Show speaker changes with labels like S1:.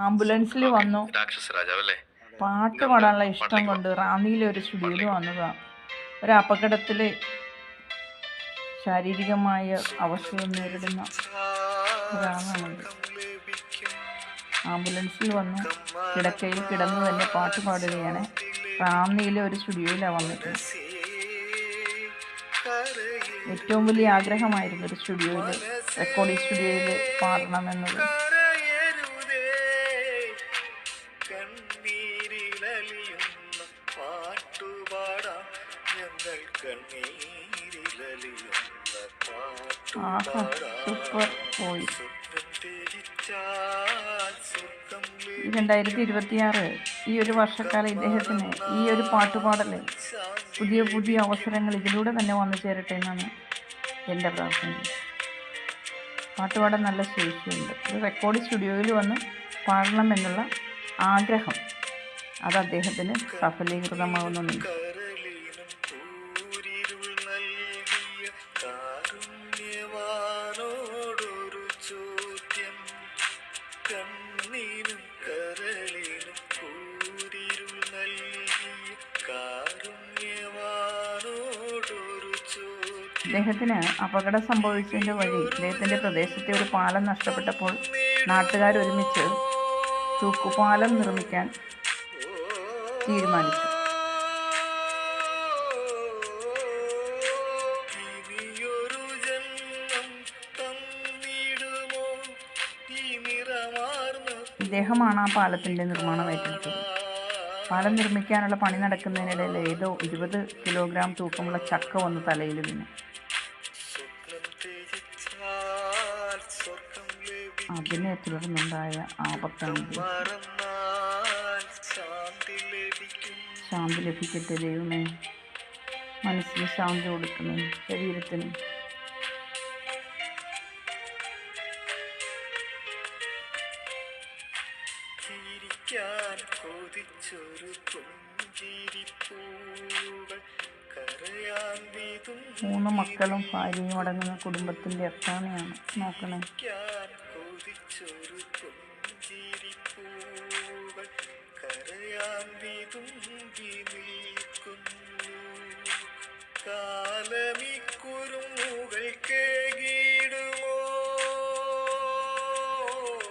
S1: ആംബുലൻസിൽ വന്നു. പാട്ട് പാടാനുള്ള ഇഷ്ടം കൊണ്ട് റാന്നിയിലെ ഒരു സ്റ്റുഡിയോയിൽ വന്നതാണ്. ഒരു അപകടത്തിൽ ശാരീരികമായ അവസ്ഥകൾ നേരിടുന്ന ഒരാളാണത്. ആംബുലൻസിൽ വന്നു കിടക്കയിൽ കിടന്നു തന്നെ പാട്ട് പാടുകയാണ്. റാന്നിയിലെ ഒരു സ്റ്റുഡിയോയിലാണ് വന്നിട്ടുള്ളത്. ഏറ്റവും വലിയ ആഗ്രഹമായിരുന്നു ഒരു സ്റ്റുഡിയോയിൽ, റെക്കോർഡിംഗ് സ്റ്റുഡിയോയിൽ പാടണമെന്നത്. Super voice. 2026 ഈ ഒരു വർഷക്കാലം ഇദ്ദേഹത്തിന് ഈ ഒരു പാട്ടുപാടൽ പുതിയ പുതിയ അവസരങ്ങൾ ഇതിലൂടെ തന്നെ വന്നു ചേരട്ടെ എന്നാണ് എൻ്റെ പ്രാർത്ഥന. പാട്ടുപാടാൻ നല്ല ശേഷിയുണ്ട്. ഒരു റെക്കോർഡ് സ്റ്റുഡിയോയിൽ വന്ന് പാടണമെന്നുള്ള ആഗ്രഹം അത് അദ്ദേഹത്തിന് സഫലീകൃതമാകുന്നുണ്ട്. ഇദ്ദേഹത്തിന് അപകടം സംഭവിച്ചതിൻ്റെ വഴി ഇദ്ദേഹത്തിൻ്റെ പ്രദേശത്തെ ഒരു പാലം നഷ്ടപ്പെട്ടപ്പോൾ നാട്ടുകാരൊരുമിച്ച് തൂക്കുപാലം നിർമ്മിക്കാൻ തീരുമാനിച്ചു. ഇദ്ദേഹമാണ് ആ പാലത്തിൻ്റെ നിർമ്മാണം ഏറ്റെടുത്തത്. പാലം നിർമ്മിക്കാനുള്ള പണി നടക്കുന്നതിനിടയിൽ ഏതോ 20 കിലോഗ്രാം തൂക്കമുള്ള ചക്ക വന്ന് തലയിൽ വീണു. അതിനെ തുടർന്നുണ്ടായ ആപത്താണിത്. ശാന്തി ലഭിക്കട്ടെ ദൈവമേ, മനസ്സിന് ശാന്തി കൊടുക്കണേ, ശരീരത്തിന്. മൂന്ന് മക്കളും ഭാര്യയും അടങ്ങുന്ന കുടുംബത്തിൻ്റെ അത്താണിയാണ്. നോക്കണേ. കാലമിക്കുരുമുകൾ കേകിടുമോ